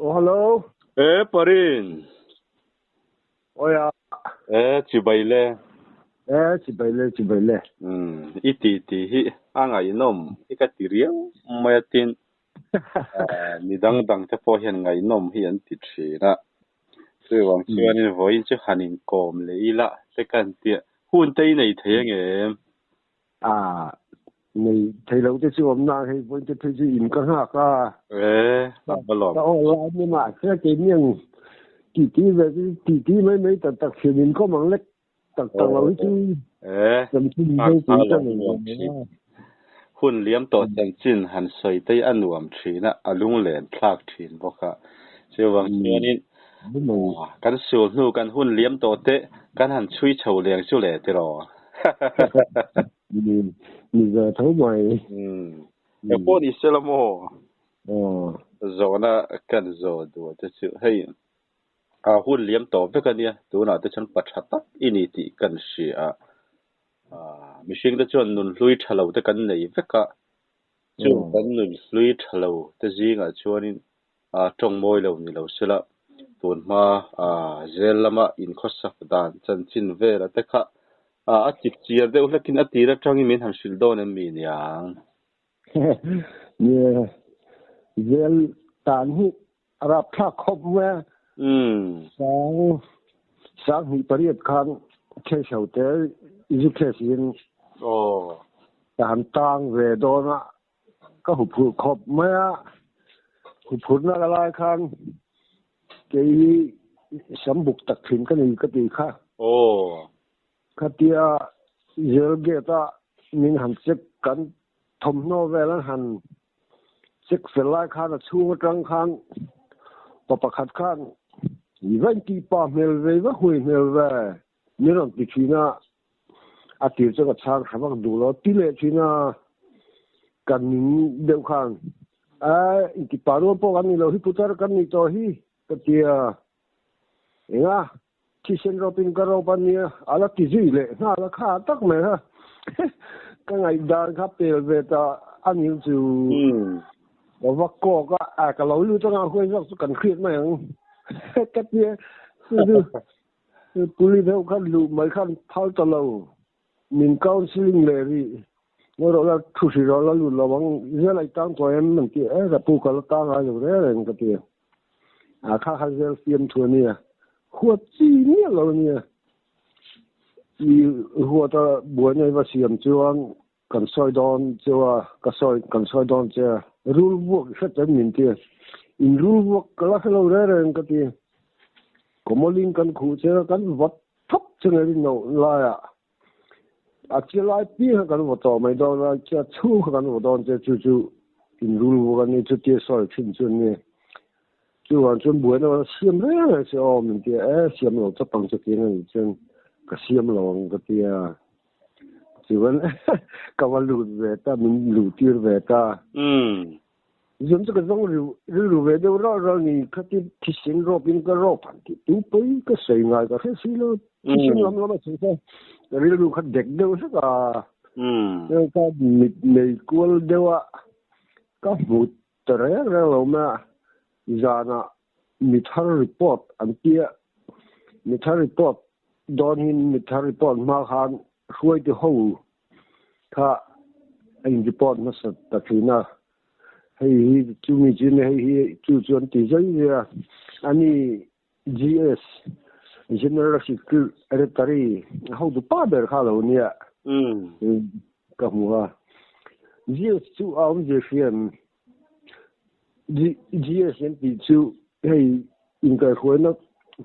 Oh, hello. Parin. Oh, yeah. Chibaile. Chibele. Iti hi anga inom ikatiriu mayatin midang dang te po hian ngai nom hi an ti thina tui wang chuanin voin chu hanin kom le ila te kan tia hun te nei thenge Này thầy lâu tới xưa hôm nay hay vẫn tới thấy gì im cả ha cả. abalom Tao online nhưng mà cái miếng tí về tí mấy tật hiện mình có mang lách tật lâu chứ. Làm chi hay tí cho mình. hun liam to chan chin han soi te anuam thina alung len thlak thin boka chu wang chuanin kan sul nu kan hun liam to te kan han chui chho leng chu le te ro Mình giờ thấu mày. cái phố đi xe lamo rồi na kan zo do te chu hei hun liam to ve kan ya tu na te chan pachata ini ti kan shi mishing te chon nun hlui thalo te kan nei ve ka chu kan nun hlui thalo te zinga chuanin tong moi lo ni lo sela tun ma zel lama in khosak dan chan chin ve la te kha a chip chiar de ulakin atira tangi min han sil don em min yang yeah zel tan hi arab tha khop ma sáng hi pariat khan khe sau te izu khe sin tan tang ve do na ka hu phu khop ma hu phun na la khan ke sam buk tak thin ka ni ka ti kha katia zel ge ta min han chek kan thom no ve lan han chek felai khan a chu tang khan pa khat khan even ti pa mel ve va hui mel ve ni ron ti china a ti cho ka chang khabak du lo ti le china kan nin deu khan ti pa ro po kan ni lo hi putar kan ni to hi katia nga khi sen ro pin ka ro pan ni ala ti ji le na la kha tak me ha ka ngai dan kha pel ve ta an yu chu wa ko ka ka lo lu ta nga hoi sok kan khriet ma yang ka ti puli de ka lu mai khan phal ta lo min counseling le ri no ro la thu si ro la lu lo wang ye lai tang to em man ti ka pu ka la ta nga lu re ren ka ti kha ha zel fiam thu niหัวจีเนี่ยเราเนี่ยอีหัวตาบัวเนี่ยว่าเสียมจวนกันซอยดอนจะว่ากันซอยดอนจะรูลวกเสร็จมินเตียอินรูลวกก็ละเราเรื่องก็ตีก็มลิงกันขู่เจอกันวัดทับเช่นนี้โน่ลายอาจจะลายปีกันวัดต่อไม่ได้ละจะชู้กันวัดตอนจะจู่อินรูลวกกันนี่จะเตี้ยซอยขึ้นจนเนี่ย就完全不会那羡慕那些哦，明天羡慕这帮助给人真个羡慕个的啊，就问，搞完路呗，他们路地呗，他人这个路呗，都让你看的提醒肉饼个肉盘的，都背个谁爱个还是了，提醒那么现在，那路看ด็ก都是个，那个美国的话，个不得了了嘛。Zana military report antia military report don hin military report ma khan huai de ho kha in report na sa ta thina hei chu mi jin hei chu chuan ti zai ya ani GS general secretary how to pa ber kha lo nia ka huwa GS chu aum je fian GS hiện bị chịu hay in cái khối nó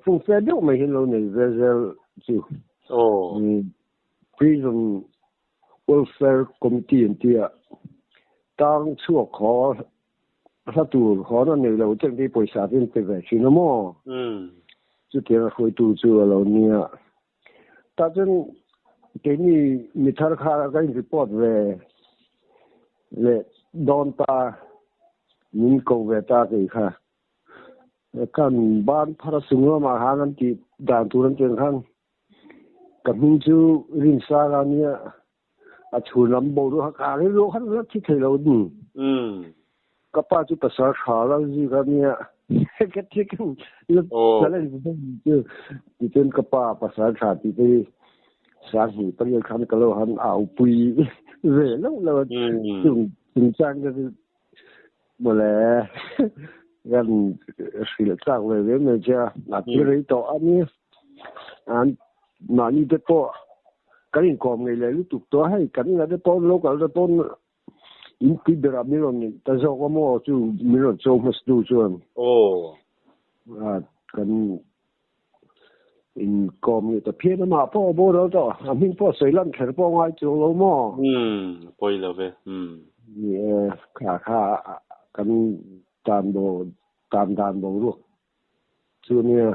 phong phú đâu mà hiện lâu này về giờ chịu prison welfare committee hiện tiệt đang chua khó sát tù khó nó này lâu chẳng đi bồi sát đến về chuyện nó mò chứ tiền là khối tù chưa lâu nia ta chân cái này mình thà khá cái report về don ta min ko ve ta ke kha kan ban phara sunga ma hanan ti dan turan chen khang kamin chu rin sa ga nia a chu lam bo ro ka re ro khan la thi thei lo du ka pa chu ta sa kha la ji ga nia cái lúc cái này thì trên cái pa sản sản thì cái sản phụ tất nhiên khăn cái lô hắn ảo bùi về lúc là dùng trang cái mà là gần sự lựa chọn về với người cha là cái đấy đó anh mà như thế po cái gì còn người lấy tục đó hay cái là cái po lúc là po in cái đó mình nói ta cho có mua chú mình nói cho mà chú cho cái in còn người ta phiền mà po po đó đó mình po xây lên cái po ngay chỗ lo mà bồi là về khá cái tạm bộ luôn chú nè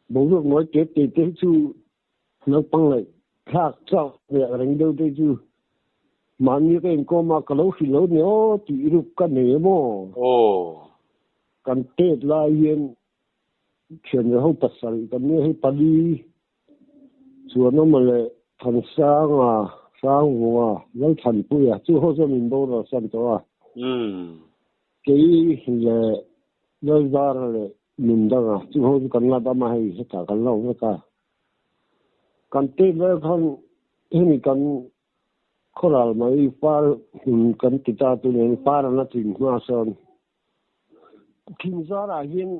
bộ luôn nói chết thì chú nó bằng lại khác sao việc đánh đâu thế chú mà như cái có mà cái lỗ xì lỗ nhớ thì lúc cái này mà cái tết là yên chuyện là không bắt sợi cái này hay bắt đi cho nó mà lại thành sang mùa nó thành bụi chú họ cho mình đâu là xem đó cái là nó ra rồi mình đó chú họ cần là bao mai hết cả cái lâu hết cả cái tết là con cái con khó là mấy pha cái kita tu này pha là chính hoa sơn kinh ra là hiện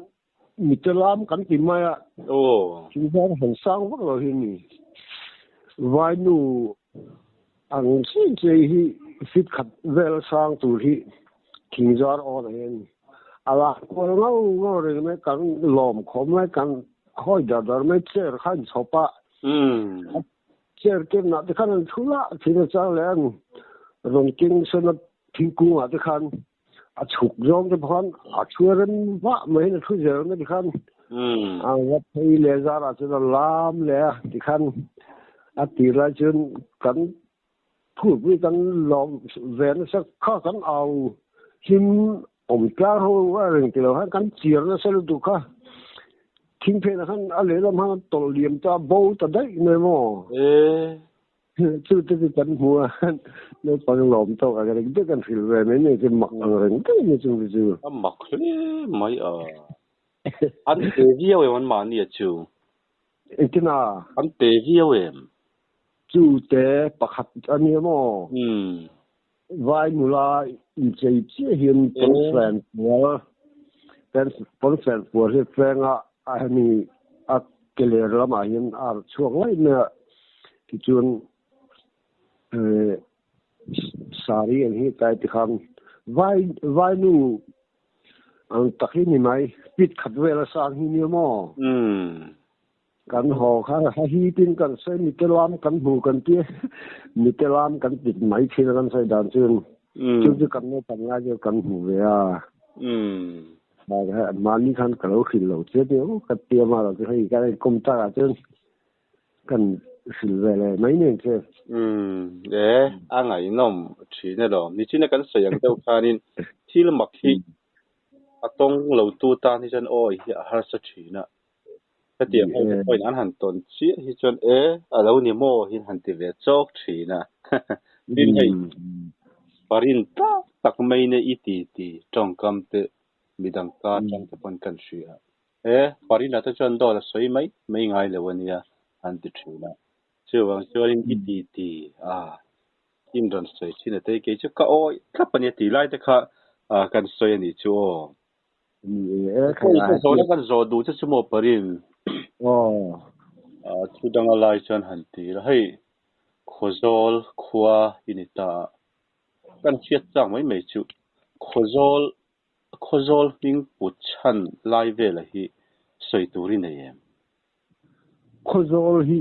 mình làm cái gì mà kinh ra很sang bất rồi hiện này vài nu anh xin gì fit khát về sang tu thì kinh ra ở đây là có ngâu rồi mấy cái lom không mấy cái khói đỏ mấy chơi khăn sọp chơi cái nào thì khăn thua là thì nó sao lên rồi kinh sơn nó thiên cung à thì khăn chụp giống cái phần chua lên vạ mấy nó thua giờ nó thì khăn ngắt thấy lẽ ra là cho nó làm lẽ thì khăn thì là chuyện cắn thua với cắn lom về nó sẽ khó cắn ao him cả hoa rừng thì là cắn chia nó sẽ được cả kinh phê là khăn lấy làm hàng tổ liềm ta bầu ta đấy nơi mò chứ cắn mua nó còn lòm to cái này biết cần phải về mấy này thì mặc rừng cái này chung chứ mặc mấy anh tế viêu em anh mà nè chú cái nào anh tế viêu em chú tế bạc hạt anh em mò vài mùa là chạy chia hiện bóng phèn của cái phèn anh cái lẽ là mà hiện chuông lại nữa thì chuyện sari anh hiện tại thì không vài nu anh tất nhiên mai biết khát về là sang hi nhiều mòกันหอค่ะให้ปินกันใส่มิเตลามกันหูกันเตี้ยมิเตลามกันติดไหมที่นั่นใส่ด่านจึงจะกันเนี่ยทำงานเดียวกันหูเวียมาแค่มานี่คันกระโหลกขึ้นเหล่าเจ้าเดียวกันเตี้ยมาเราจะให้กันกลมตาจึงกันสิเวเลยไม่เนี่ยเจ้อ่างไงน้องชีเนี่ยหรอนี่ชีเนี่ยกันเสียงเจ้าคานินที่ละมักที่ต้องเหล่าตูตาที่ฉันโอ้ยฮาร์สชีน่ะก็เดี๋ยวพอนั้นหันตนชี้ที่จนเราเนี่ยโม่หินหันติเวจอกชีนะบินให้ปารินตักไม่เนี่ยอีตีจ้องกำเตมีดังกาจังจะปนกันชีปารินน่ะถ้าจนโดนสวยไหมไม่ง่ายเลยวันนี้หันติชีนะเชื่อว่าเชื่อว่าอีตีอินโดนสวยชีนะแต่เกี่ยวกับโอ้ยถ้าปัญญาตีไล่แต่ค่ะกันสวยนี่ชัวก็อีกคนนั้นกันโจดูจะสมบูรณ์ทุดังอะไรจนหันตีแล้วให้ขจรขวาอินิตากันเชียดจังไม่จุขจรมิงปุชันไล่เวลฮีสวยตูรินเองขจรฮี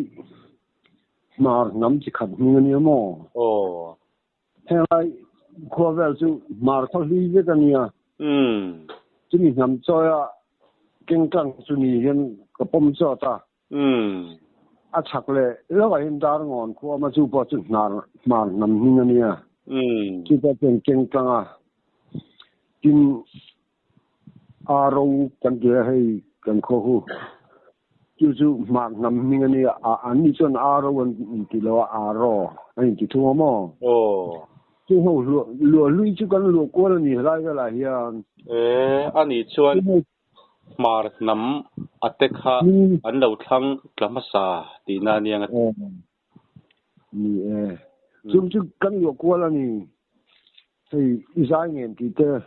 มาน้ำจิขัดมีเงินเยอะมั้งเฮ้ยขวาเวลจูมาเขาลีเวกันเนี่ยจุนี่น้ำจอยเก่งจังจุนี่เห็นกระป๋อมจอตาชักเลยแล้วก็เห็นดารงอนขวามาจูปอจุนารมาน้ำมีเงินเนี่ยคิดว่าเป็นเก่งจังกินอารมณ์กันเดียให้กันโคหูจู่ๆมาน้ำมีเงินเนี่ยอันนี้จนอารมณ์ที่เราอารมณ์อันนี้ที่ทั่วมั้ง最后落累就跟落过了你来个来呀。anh đi chuan mar nam atekha an lo thlang tlamasa ti na niang你就跟落过了你，所以1-2年记得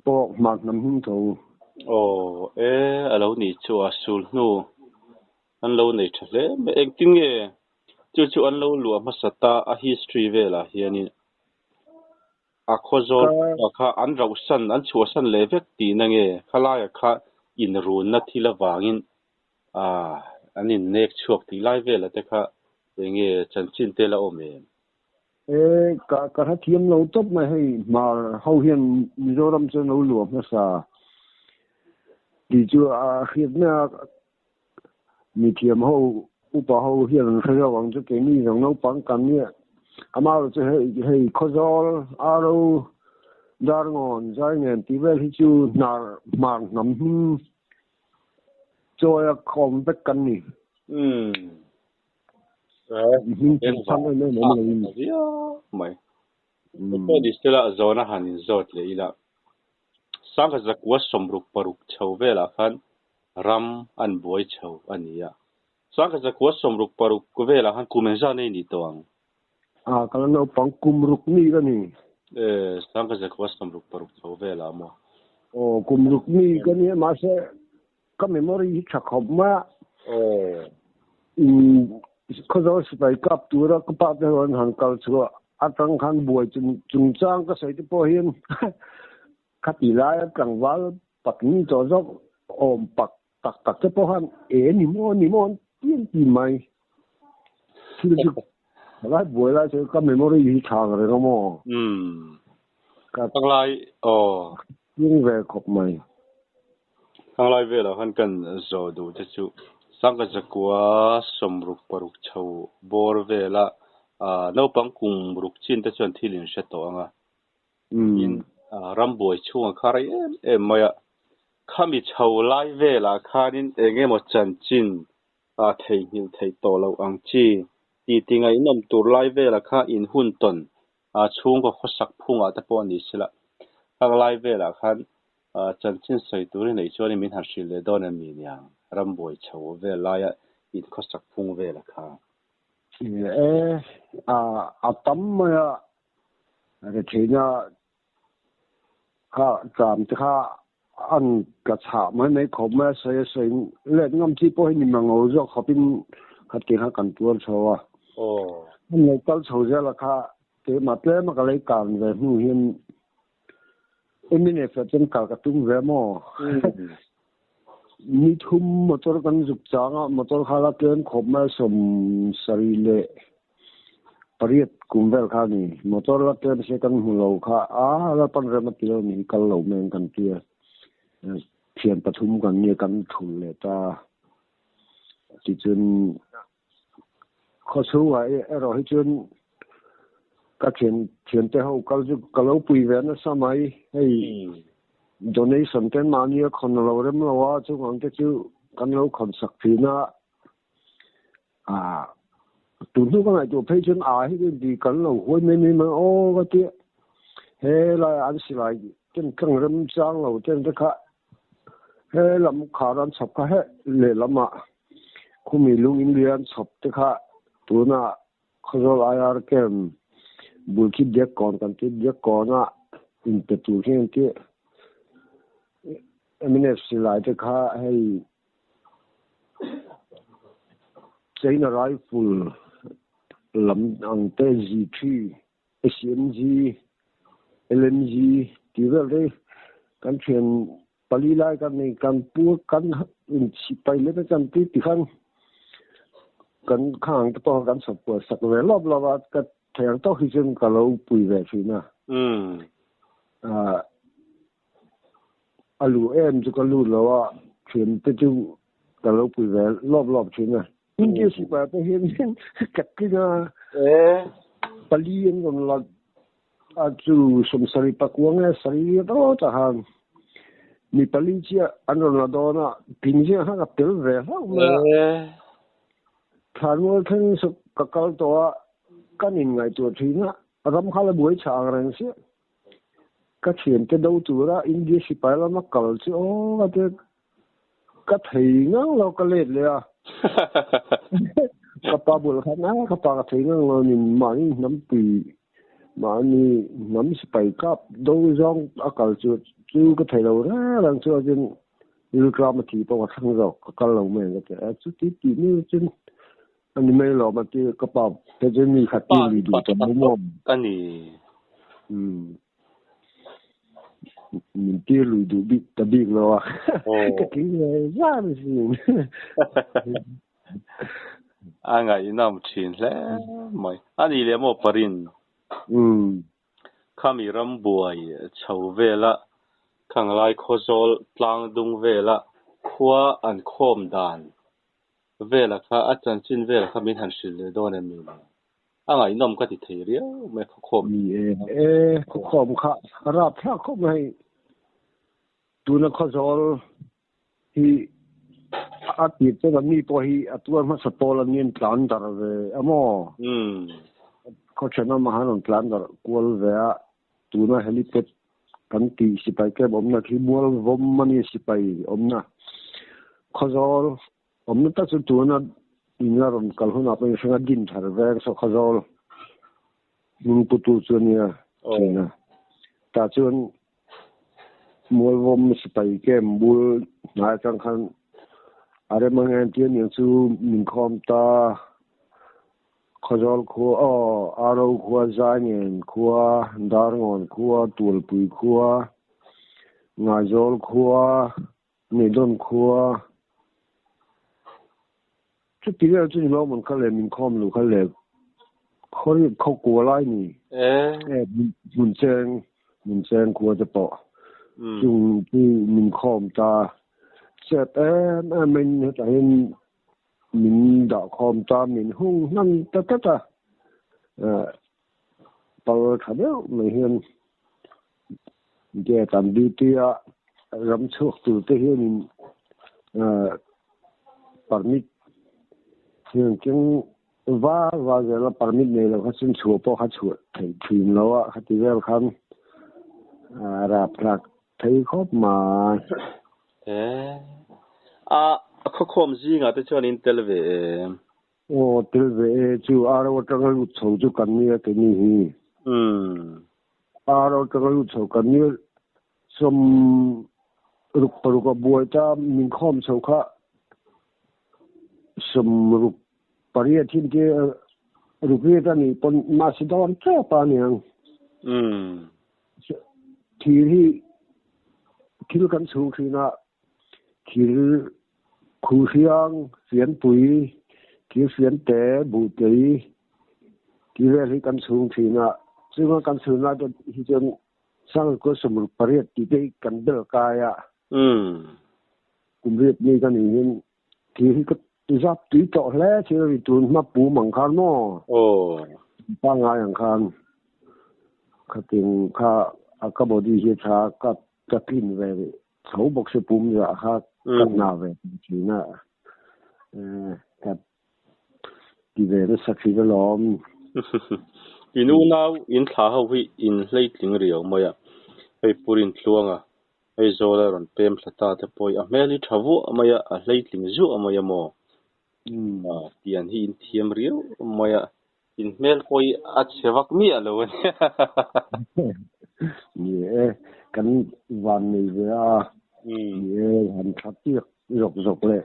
博mar nam hung头。alo ni chu a sul nu an lo nei thale me ek ting e chu an lo lu ma sata a history vela hianin a khozol kha an rausan an chuasan levek ti na nge khalaya kha in run na thila wangin anin nek chuak ti lai vela te kha nge chanchin te la ome ka thiam lo top mai hei mar ho hian Mizoram chen lo lu ma sa di chu a khiat na mi thiam ho upa ho hian kha wang chu ke ni rong no pang kan ni ama chu hei khozol aro dar ngon zai ngen ti vel hi chu nar mar nam choya khom bek kan ni mày tôi đi stella zona hanin zot le ila sangka zakwa somruk paruk chau vela khan ram an boy chau ania sangka zakwa somruk paruk ko vela khan kumenza nei ni toang kalau no pang kumruk ni ka ni sangka zakwa somruk paruk chau vela mo kumruk ni ka ni ma se ka memory chakhop maเขาจะสไปกับตัวแล้วก็ป้าจะวันหันเขาชัวอาตังคันบวยจุงจ้างก็ใส่ที่พ่อเห็นขัดตีลายกลางวันปักนี้จอดอมปักที่พ่อหันนิมอนเตี้ยนตีไหมคือจะอะไรบวยอะไรเจ้าก็ไม่มอรีทางอะไรก็มั่วทั้งหลายยิ่งแหวกขบไหมทั้งหลายเวลาหันกันจอดูจะจู่สังกัดจักว่าสมรุกปรุกชาวบอร์เวล่านปังกุมรุกจินแต่ส่วนที่ลินเชตตัวงะรำบวยช่วงคาร์มายข้ามีชาวไลเวล่คารินเองหมดจันจินเทียหิลเทียโตเราอังจีตีติงไงนมตัวไลเวล่ข้าอินหุ่นตนช่วงก็ขสักพุ่งแต่ปอนิสละทางไลเวล่ข้าจันจินใส่ตัวในช่วงนี้มินหัดสิเลดอนมีอย่างรำบวยชาวเวลาอินขสักพุ่งเวล่ข้าตั้มมาแต่ทีนี้ข้าจำที่ข้าอันกระฉามันในขบแม่เสียเล่นงำที่พ่อให้นิมังเอาจะเขาเป็นขัดเกณฑ์กันตัวชัวมันเลยตั้งชัวจะละข้าเกิดมาเต้มาก็เลยการแบบหูเห็นไม่เนี่ยจะเป็นการกระตุ้นแวมอมีทุ่มมอเตอร์กันจุกจ้างมอเตอร์ข้าละเกินขบแม่สมสรีเล่ปริยกุมเวลข้านี่มอเตอร์ละเกินเสียกันหูเราข้าแล้วปันเรื่องมาตีเรานี่กันเราเมงกันเตี้ยเทียนปทุมกันเนี่ยกันทุนเลยตาที่จนข้อสู้ไว้เราให้จนก็เทียนแต่เขาก็เราปุยแหวนนะสมัยให้ตอนนี้สนใจมาเนี่ยคนเราเริ่มเราว่าช่วงนั้นจะกันเราคนสักทีนะตุนทุกคนไอ้ตัวเพชรให้ดีกันเราหัวไม่มันโอ้ก็เตี้ยเฮ้ยเราอันสิไรจนเครื่องเริ่มจ้างเราจนจะค่ะเฮ้ยลำขาดันฉับก็เฮ้เลยลำคุณมีลุงอินเดียนฉับจะค่ะตัวน่ะเขาจะไล่อะไรกันบุญคิดเด็กก่อนกันคิดเด็กก่อนน่ะอินเตอร์ตัวเองที่ไม่เนี่ยสิไรจะค่ะให้ใช้นาไรฟูลลำอังเตจีทีSMG LMG ที่ว่าเลยการเขียนปลีไล่กันในการพูดกันสิไปเลยนะจันที่ที่กันข้างตัวกันสับปะสักเวลารอบก็แทงต้องให้จนกับเราปุยแบบนี้นะลูจะก็รู้แล้วว่าเขียนจะจู่กับเราปุยแบบรอบๆนี้นะมันจะสิไปเห็นกัดกินปลีนกันละจู่สมศรีปักวงเนี่ยสรีโตจะหันมีปลีเชียอันนั้นละดอนะพิงเชียหักเตลเวลาทานว่าทั้งสุกกะตัวกันยังไงตัวทีนะ รำข้าละบวยช่างแรงเสียก็เขียนจะดูตัวละอินเดียสิไปแล้วมาเก่าสิโอ้ก็ถีงั้งเราก็เล่นเลยอ่ะกระป๋าบุญครับนะกระป๋ากระถีงั้งเรานี่มานี่น้ำปีมานี่น้ำสิไปกับดูร้องอากาศจู่ก็ถีเราละหลังจากจนยูกรามาทีประวัติทั้งเราก็เราไม่ก็แต่สุดที่นี่จนอันนี้ไม่หรอกมันที่กระป๋าแต่จะมีขัดตีลีดูแต่ไม่มองอันนี้mình kia lùi đủ bị ta bị rồi cái kiểu này ra là gì ngày năm chín lẽ mày anh đi làm một phần kami ram buai chầu về la khang lai khozol tlang dung về la khua an khom dan về la kha achan chin về la khamin han shil le don em ngày năm cái thì thấy riêng mấy khom khom kha rap kha khom hay tu na khozol hi ati te la mi po hi atua ma sa pola nin tlan dar ve amo ko chana ma hanon tlan dar kol ve tu na helipad kan ti sipai ke omna khi mual vom mani sipai omna khozol omna ta chu tu na inaron kalhuna pe sanga din thar ve so khozol ning putu chunia china ta chun mual vom sipai ke bul na chang khan are mangan tian yang chu min khom ta khozol khu aro khu zangen khu darngon khu tulpui khu ngazol khu nidon khu chu tiga chu lo mon khale min khom lu khale khori khu lai ni mun cheng khu ta po chung ti min khom ta set mình tại mình đã khom ta mình hung năng ta tao thấy mình hiện để tạm đi tia rắm chuột từ cái hiện permit hiện chứng và giờ là permit này là phát sinh chuột bao phát chuột thì tìm nó á thì ra khăn rạp rạc thấy khó màเขาคมจีงอ่ะแต่ชวนอินเทลเวเทลเวจูเราจะกันรู้ชจูกันเนี่ยตัวนี้เราจะกันรู้ชกันเนี่ยสมรุกปรุกบัวจะมีข้อมชค่ะสมรุกปริยทินที่รุกเรียนนี่ปนมาสิดอนแค่ปานยังที่กันสูงที่น่ะที่คู่เสียงเสียงปุ๋ยที่เสียงแต่บุตรีที่เรื่องที่กันสูงที่น่ะซึ่งว่ากันสูงน่ะจะที่จะสร้างก็สมรุปประเทศที่ได้กันเดินกายกลุ่มเรียบนี้กันอย่างนี้ที่ก็จับตีต่อแล้วที่เราตุนมาปูมังคันเนาะตั้งงานอย่างคันข้าติงข้าก็บดีเฮียชาก็จะกินไปเขาบอกจะปุ่มอยู่อะครับกันนาเวทีน่ะกับที่เวรสักทีก็ล้อมอินูนาวอินท้าเขาวิอินเล่ถึงเรียวมาอ่ะไอ้ปุรินทลวงอ่ะไอ้โซลาร์รันเปมสตาร์ทปอยอ่ะแม่ลิทาวมาอ่ะเล่ถึงจู่มาอ่ะโมเตียนที่อินเทียมเรียวมาอ่ะอินเมลปอยอัดเสวักมีอะไรวะเนี่ยกันวันนี้เวลาเนี่ยหันทับเตียกหยกเลย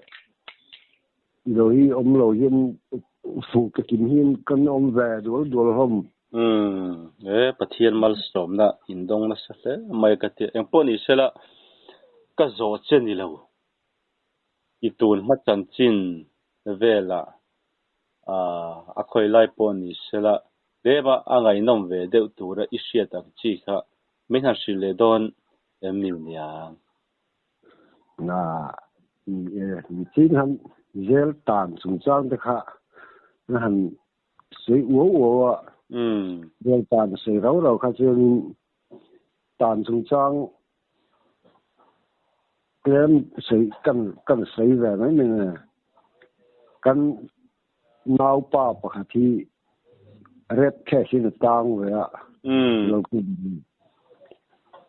เราที่เราเห็นฝูกกินหินกันแหวดูห้องประเทศมาลสมนะอินดงนะสักเลยไม่กระเทียมพวกนี้เสร็จละก็โจเจนี่แล้วอีตูนมาจันจินเวลาคอยไล่พวกนี้เสร็จละเรียกว่าอะไรน้องเวเดวตัวละอิเชียตักจีค่ะไม่ทันสิเลดอนมิวเนี่ยน่ะมีจริงฮันเจลตันสงสารเด็กค่ะฮันสวยวัวเจลตันสวยเราค่ะเจลตันสงสารเกมสวยกันสวยแบบนั้นเนี่ยกันนาวป้าปะค่ะที่ red cash in tang vậy ạ lâu cái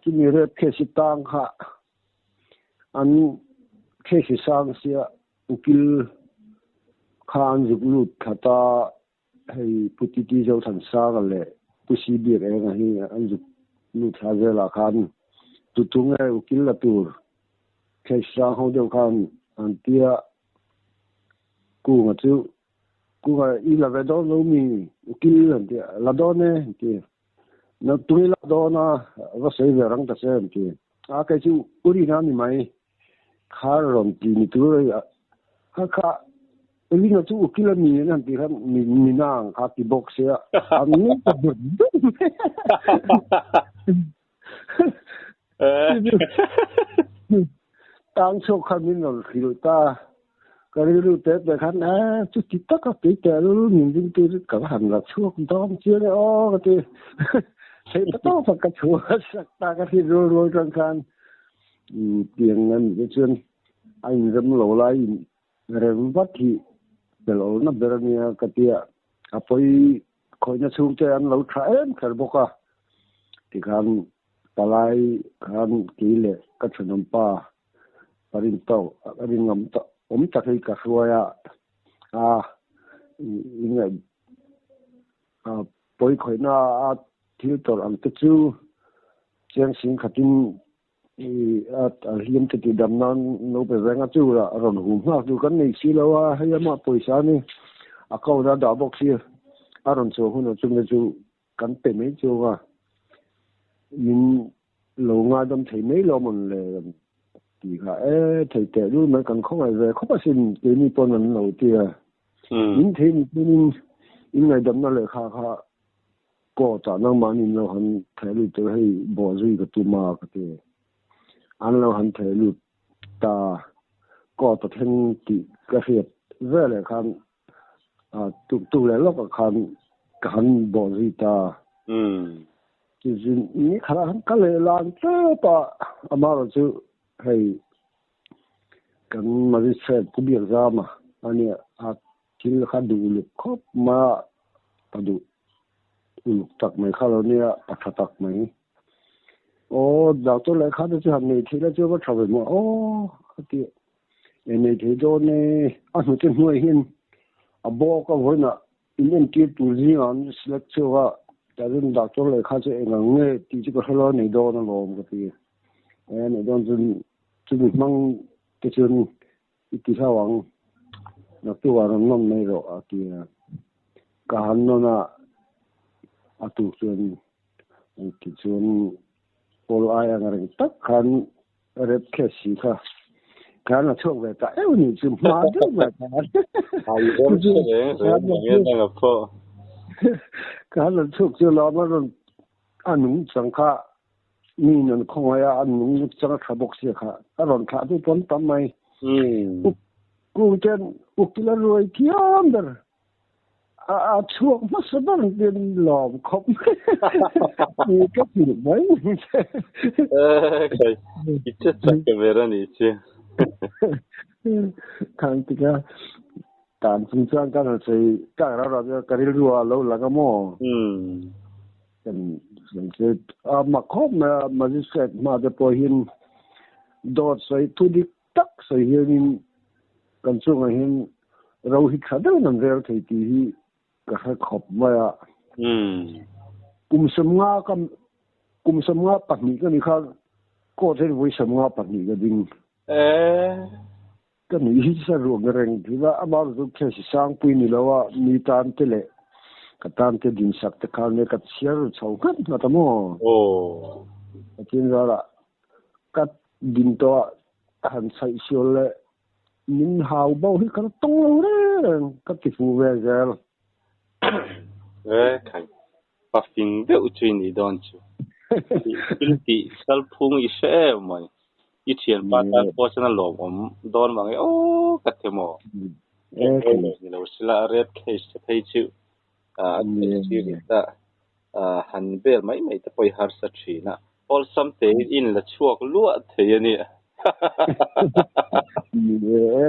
này red cash tang ha anh cash sang xia ukil khan dục lut khata hay putiti jau than sa ga le pusi bi re nga hi an dục lut ha je la khan tutung e ukil la tur cash sang ho deu khan an tia ku nga chu ku ga I la ve do lo mi ukil an tia la do ne tia na tui la do na va sei ve rang ta se tia a kai chu uri na mi mai khar rom ti ni tu ha kha Eli nga chu ukil mi na ti ran mi nang kha ti box ya am ni ta bu tang so khan min no khilo ta ka ri lu te te khan chu ti ta ka ti te lu min din ti ka han la chu kum ta am che le o ka ti sei ta to fa ka chu ta ka ti ro ro kan khan tiang ngan ke chen anh ram lo lai rem wat thi belo na berania ka tia apoi khoi na chung te an lo tha em khar boka ti khan palai khan ki le ka chunam pa parin to arin ngam to ta kai ka hruaya inga poi khoi na thil tor am te chu chiang sing khatin hiam te ti dam nan no pe venga chu ra ron hum ha chu kan nei si lo wa hay ma poisa ni a ko da da bok si aron chu hu no chu ne chu kan pe me chu wa in lo nga dam thei me lo mon le ti kha thei te lu ma kan khong ai ve kho pa sin ke ni pon nan lo ti in thei ni in ngai dam na le kha ko ta nang ma ni lo han thei lu te hei bo zui ka tu ma ka te an lo han thei lu ta ko ta theng ti ka hiat ve le khan tu le lo ka khan bo zui ta ki jin ni khala han ka le lan ta pa ama ro chu hei kan ma ri se ku bi za ma ani kil kha du lu khop ma pa du lu tak mai kha lo nia pa tak mai doctor lại khá là chứ hàng này thì là chưa có trò về mà thì này thì đó này anh một cái người hiền bố có với nè in kia tu gì anh select cho cái nên doctor lại khá là ngang nghe thì chỉ có hello này đó nó làm cái gì này đó chân mang cái chân ít sao anh nó tu vào nó này rồi thì cả hắn nó là tu chân cái chân polo ai ang ring tak khan red cash kha kan la chok ve ta ni chu ma de ba ta ai rom che le ne ga pho kan la chok chu la ma ron anung chang kha ni non khong ya anung chang kha bok se kha aron kha tu ton tam mai ku chen ukila roi kiam dar chuột mất số bao tiền lòm không thì cái gì mấy cái chết chắc cái về ra này chứ thằng thì cái tạm chung trang cái là gì cái đó là cái đi rùa lâu là cái mò cái mà khóc mà đi xét mà để bồi hin đốt sấy thu đi tắc sấy hin cần chung là hin rau hít khá đâu nằm rêu thì cái hai khop mà cùng sum nga bắt nhị cái này khác có thể với sum nga bắt nhị cái đinh cái này hít sa ruộng cái rèn thì là mà rồi cái sang pui ni lawa mi tan te le cái tan te din sak te khang ne cái chiar chau kan na ta mo cái tin ra là cái din to han sai siol le nin hào bao hi cái tông đấy cái phụ về rồi khánh bắt phim đều chuyên đi đón chú đi sal phung ý sẽ mà ít tiền bắt ta có cho nó lộn đón mà cái cái thế mà lâu xíu red case thấy chú chú ta hành bel mấy ta phải har sát chi na all something in là chuộc lúa thế này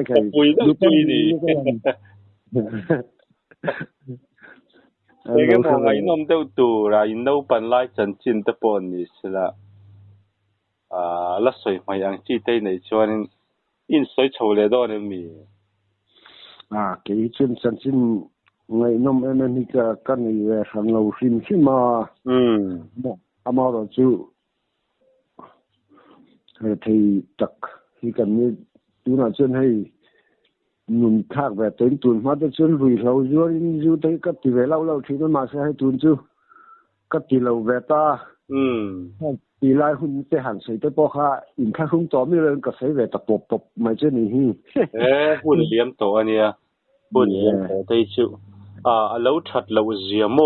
cái bùi đó chui đi cái mong ngày nom đâu tu ra in đâu pan lai chân chín tập pon ni sila lá soi mày ăn chi tây này cho nên in soi chầu lệ đó nên mi cái chân chân chín ngày nom em ni cả cái này hàng lâu xin khi mà ama rồi chú thì chắc khi cần như tu nào chân hay nhung khác về tới tuần mà tới chân vui lâu rồi tới cái thì về lâu thì nó mà sẽ hay tuần chứ cái thì lâu về ta thì lại hun tới hàng sấy tới bao ha in khác không tóm như là cái sấy về tập bột mà chứ này hun liếm tổ anh nha hun liếm tổ đây chứ lâu thật lâu gì mà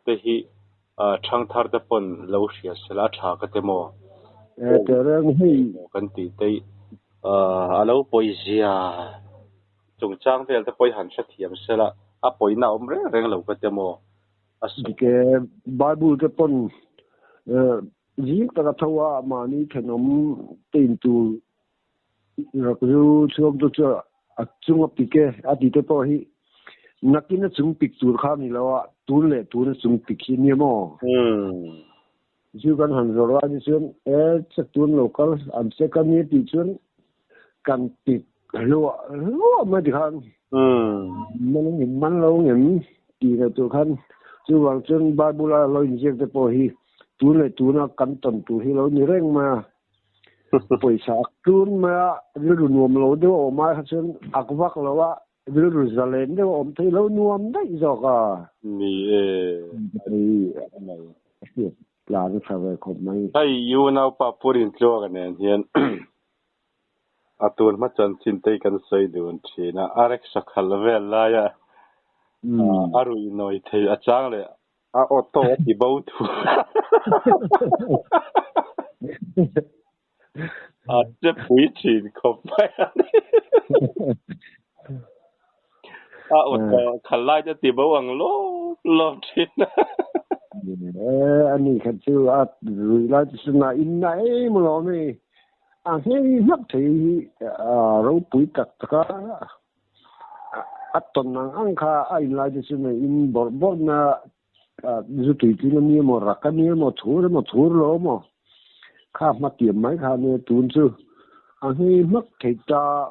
cái hi trăng thar tập pon lâu xia sẽ là trả cái mò cái đó hay cái tí đây lâu bồi zia chúng trang về tập bồi hẳn sát hiểm sẽ là bồi nào mà rèn lâu cái mò cái Bible tập pon riêng ta thua mà ni cái nôm tin tu rồi chúng tôi chung ấp cái đi tập hi nakin na chung picture kha ni lawa tun le tun chung picture ni mo ju kan han zo ra ni chen chắc tun local am se kan ni ti chen kan ti lo ma di khan man lo ngem ti na tu khan ju wang chen ba bu la lo ni je te po hi tun le tun kan ton tu hi lo ni reng ma poisa tun ma ru nuam lo de o ma chen akvak lo wa bây giờ ra lên đâu ông thấy lâu nuông đấy rồi cả thì là nó sao vậy không mấy hay yêu nào pa purin cho cái này hiện tuần mà chân xin tay cái sợi đường chỉ na arek sakal về lại ya arui nói thì chăngเลยauto thì bao thu这不一定可买我看来就地不忘lo trên anh ấy看就rồi là就是那因来么咯呢嘿那thì rồi bụi cắt cả tuần năng ăn khá in lại就是那因bor na就对对那么么rakkan那么thua lo mà khá mà tiệm mấy khá này tuần chứ嘿mất thì ta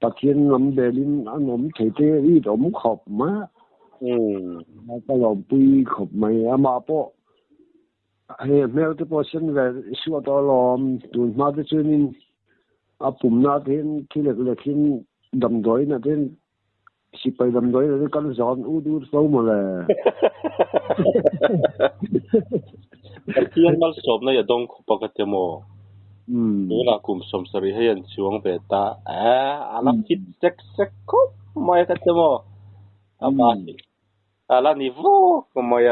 ta thiên lắm bề linh anh ốm thể thế đi ốm khop má ta lòng bùi khop mày mà po hay mèo cái po sen về xua to lòm tuần mà cái chuyện bùm na thiên khi là thiên đầm đói na thiên si bay đầm đói là cái giòn u sâu mà là thiên mal sop na ya dong khopa ka temo là cùng sống sari hay anh xuống về ta anak kit sek ko mai ka temo apa ala nivo ko mai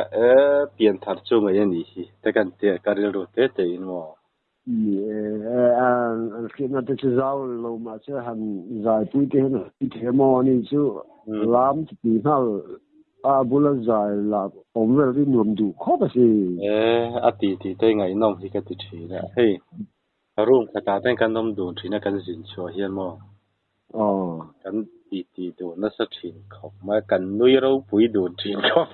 pian thar chu ngai ni hi te kan te karil ro te in mo khi mà tôi giao lâu mà sẽ hành dài bụi thế mo ni chu làm thì nào bula dài là ông về đi nuông đủ khó basi ti te ngai nong hi ka ti thi na hey room kata ten kan nom du thina kan zin cho hian mo kan ti du na sa thin khop ma kan nui ro pui du thin khop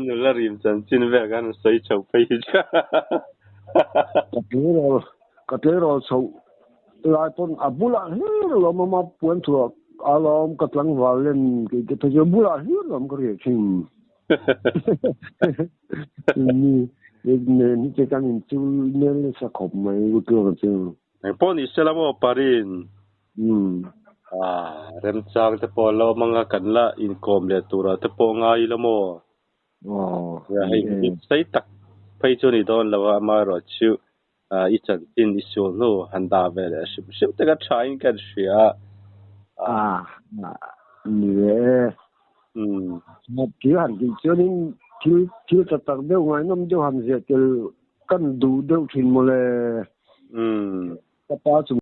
nu la rim chan chin ve kan sei chau pei cha ka te ro chau lai pon abula lo ma puan thu alom ka tlang valen ke te jo bula hi lom ko ri chin ni cái mình chú nên sẽ học mấy cái cơ chứ po ni selamo parin rem chang te po lo manga kan la income le tura te po ngai lo mo ya hai sai tak phai chu ni don lo ma ro chu i chan tin isu no handa ve le ship te ga trying kan shia một thiếu hẳn thì cho nên thiếu thật tật đâu ngoài năm đâu hẳn gì cái cân đủ đâu thì một là các ba chúng